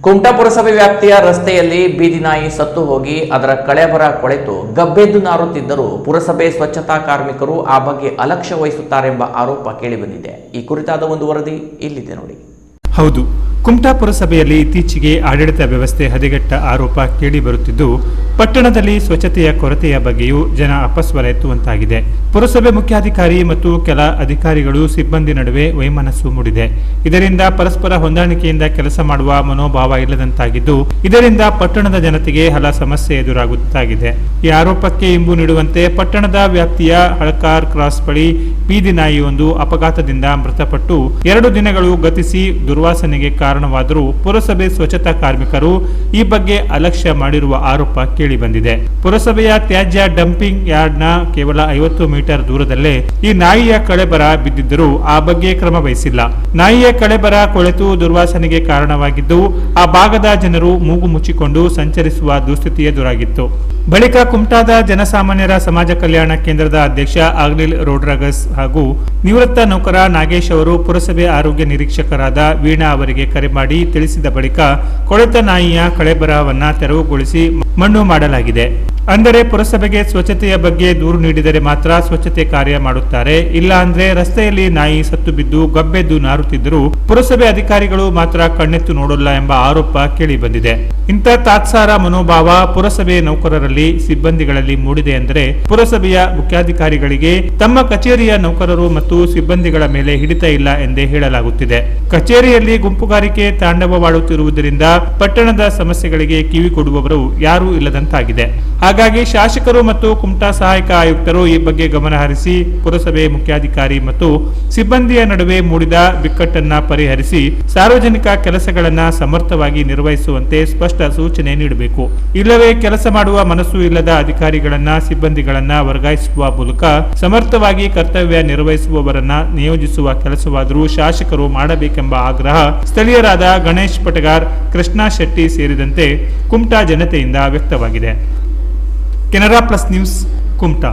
ಕುಮಟಾ ಪುರಸಭೆ ವ್ಯಾಪ್ತಿಯ ರಸ್ತೆಯಲ್ಲಿ ಬೀದಿ ನಾಯಿ ಸತ್ತು ಹೋಗಿ ಅದರ ಕಳೇಬರ ಕೊಳೆತು ಗಬ್ಬೆದ್ದು ನಾರುತ್ತಿದ್ದರೂ ಪುರಸಭೆ ಸ್ವಚ್ಛತಾ ಕಾರ್ಮಿಕರು ಆ ಬಗ್ಗೆ ಅಲಕ್ಷ್ಯ ವಹಿಸುತ್ತಾರೆಂಬ ಆರೋಪ ಕೇಳಿಬಂದಿದೆ. ಈ ಕುರಿತಾದ ಒಂದು ವರದಿ ಇಲ್ಲಿದೆ ನೋಡಿ. ಹೌದು, ಕುಮಟಾ ಪುರಸಭೆಯಲ್ಲಿ ಇತ್ತೀಚೆಗೆ ಆಡಳಿತ ವ್ಯವಸ್ಥೆ ಹದಗೆಟ್ಟ ಆರೋಪ ಕೇಳಿ ಬರುತ್ತಿದ್ದು, ಪಟ್ಟಣದಲ್ಲಿ ಸ್ವಚ್ಛತೆಯ ಕೊರತೆಯ ಬಗ್ಗೆಯೂ ಜನ ಅಪಸ್ವರ ಎತ್ತುವಂತಾಗಿದೆ. ಪುರಸಭೆ ಮುಖ್ಯಾಧಿಕಾರಿ ಮತ್ತು ಕೆಲ ಅಧಿಕಾರಿಗಳು ಸಿಬ್ಬಂದಿ ನಡುವೆ ವೈಮನಸ್ಸು ಮೂಡಿದೆ. ಇದರಿಂದ ಪರಸ್ಪರ ಹೊಂದಾಣಿಕೆಯಿಂದ ಕೆಲಸ ಮಾಡುವ ಮನೋಭಾವ ಇಲ್ಲದಂತಾಗಿದ್ದು, ಇದರಿಂದ ಪಟ್ಟಣದ ಜನತೆಗೆ ಹಲ ಸಮಸ್ಯೆ ಎದುರಾಗುತ್ತಾಗಿದೆ. ಈ ಆರೋಪಕ್ಕೆ ಇಂಬು ನೀಡುವಂತೆ ಪಟ್ಟಣದ ವ್ಯಾಪ್ತಿಯ ಹಳಕಾರ್ ಕ್ರಾಸ್ ಬಳಿ ಬೀದಿ ನಾಯಿಯೊಂದು ಅಪಘಾತದಿಂದ ಮೃತಪಟ್ಟು 2 ದಿನಗಳು ಗತಿಸಿ ದುರ್ವಾಸನೆಗೆ ಕಾರಣವಾದರೂ ಪುರಸಭೆ ಸ್ವಚ್ಛತಾ ಕಾರ್ಮಿಕರು ಈ ಬಗ್ಗೆ ಅಲಕ್ಷ್ಯ ಮಾಡಿರುವ ಆರೋಪ ಕೇಳಿಬಂದಿದೆ. ಪುರಸಭೆಯ ತ್ಯಾಜ್ಯ ಡಂಪಿಂಗ್ ಯಾರ್ಡ್ನ ಕೇವಲ 50 ಮೀಟರ್ ದೂರದಲ್ಲೇ ಈ ನಾಯಿಯ ಕಳೇಬರ ಬಿದ್ದಿದ್ದರೂ ಆ ಬಗ್ಗೆ ಕ್ರಮ ವಹಿಸಿಲ್ಲ. ನಾಯಿಯ ಕಳೇಬರ ಕೊಳೆತು ದುರ್ವಾಸನೆಗೆ ಕಾರಣವಾಗಿದ್ದು, ಆ ಭಾಗದ ಜನರು ಮೂಗು ಮುಚ್ಚಿಕೊಂಡು ಸಂಚರಿಸುವ ದುಸ್ಥಿತಿ ಎದುರಾಗಿತ್ತು. ಬಳಿಕ ಕುಮಟಾದ ಜನಸಾಮಾನ್ಯರ ಸಮಾಜ ಕಲ್ಯಾಣ ಕೇಂದ್ರದ ಅಧ್ಯಕ್ಷ ಆಗ್ನಿಲ್ ರೋಡ್ರಗಸ್ ಹಾಗೂ ನಿವೃತ್ತ ನೌಕರ ನಾಗೇಶ್ ಅವರು ಪುರಸಭೆ ಆರೋಗ್ಯ ನಿರೀಕ್ಷಕರಾದ ವೀಣಾ ಅವರಿಗೆ ಕರೆ ಮಾಡಿ ತಿಳಿಸಿದ ಬಳಿಕ ಕೊಳೆತ ನಾಯಿಯ ಕಳೇಬರವನ್ನ ತೆರವುಗೊಳಿಸಿ ಮಣ್ಣು ಮಾಡಲಾಗಿದೆ. ಅಂದರೆ ಪುರಸಭೆಗೆ ಸ್ವಚ್ಛತೆಯ ಬಗ್ಗೆ ದೂರು ನೀಡಿದರೆ ಮಾತ್ರ ಸ್ವಚ್ಛತೆ ಕಾರ್ಯ ಮಾಡುತ್ತಾರೆ, ಇಲ್ಲ ಅಂದ್ರೆ ರಸ್ತೆಯಲ್ಲಿ ನಾಯಿ ಸತ್ತು ಬಿದ್ದು ಗಬ್ಬೆದ್ದು ನಾರುತ್ತಿದ್ದರೂ ಪುರಸಭೆ ಅಧಿಕಾರಿಗಳು ಮಾತ್ರ ಕಣ್ಣೆತ್ತು ನೋಡಲ್ಲ ಎಂಬ ಆರೋಪ ಕೇಳಿ ಬಂದಿದೆ. ಇಂಥ ತಾತ್ಸಾರ ಮನೋಭಾವ ಪುರಸಭೆ ನೌಕರರಲ್ಲಿ ಸಿಬ್ಬಂದಿಗಳಲ್ಲಿ ಮೂಡಿದೆ ಎಂದರೆ ಪುರಸಭೆಯ ಮುಖ್ಯಾಧಿಕಾರಿಗಳಿಗೆ ತಮ್ಮ ಕಚೇರಿಯ ನೌಕರರು ಮತ್ತು ಸಿಬ್ಬಂದಿಗಳ ಮೇಲೆ ಹಿಡಿತ ಇಲ್ಲ ಎಂದೇ ಹೇಳಲಾಗುತ್ತಿದೆ. ಕಚೇರಿಯಲ್ಲಿ ಗುಂಪುಗಾರಿಕೆ ತಾಂಡವವಾಡುತ್ತಿರುವುದರಿಂದ ಪಟ್ಟಣದ ಸಮಸ್ಯೆಗಳಿಗೆ ಕಿವಿ ಕೊಡುವವರು ಯಾರೂ ಇಲ್ಲದಂತಾಗಿದೆ. ಹಾಗಾಗಿ ಶಾಸಕರು ಮತ್ತು ಕುಮಟಾ ಸಹಾಯಕ ಆಯುಕ್ತರು ಈ ಬಗ್ಗೆ ಗಮನ ಹರಿಸಿ ಪುರಸಭೆ ಮುಖ್ಯಾಧಿಕಾರಿ ಮತ್ತು ಸಿಬ್ಬಂದಿಯ ನಡುವೆ ಮೂಡಿದ ಬಿಕ್ಕಟ್ಟನ್ನ ಪರಿಹರಿಸಿ ಸಾರ್ವಜನಿಕ ಕೆಲಸಗಳನ್ನ ಸಮರ್ಥವಾಗಿ ನಿರ್ವಹಿಸುವಂತೆ ಸ್ಪಷ್ಟ ಸೂಚನೆ ನೀಡಬೇಕು. ಇಲ್ಲವೇ ಕೆಲಸ ಮಾಡುವ ಮನಸ್ಸು ಇಲ್ಲದ ಅಧಿಕಾರಿಗಳನ್ನ ಸಿಬ್ಬಂದಿಗಳನ್ನ ವರ್ಗಾಯಿಸುವ ಮೂಲಕ ಸಮರ್ಥವಾಗಿ ಕರ್ತವ್ಯ ನಿರ್ವಹಿಸುವವರನ್ನ ನಿಯೋಜಿಸುವ ಕೆಲಸವಾದರೂ ಶಾಸಕರು ಮಾಡಬೇಕೆಂಬ ಆಗ್ರಹ ಸ್ಥಳೀಯರಾದ ಗಣೇಶ್ ಪಟಗಾರ್, ಕೃಷ್ಣ ಶೆಟ್ಟಿ ಸೇರಿದಂತೆ ಕುಮಟಾ ಜನತೆಯಿಂದ ವ್ಯಕ್ತವಾಗಿದೆ. Canara plus news, Kumta.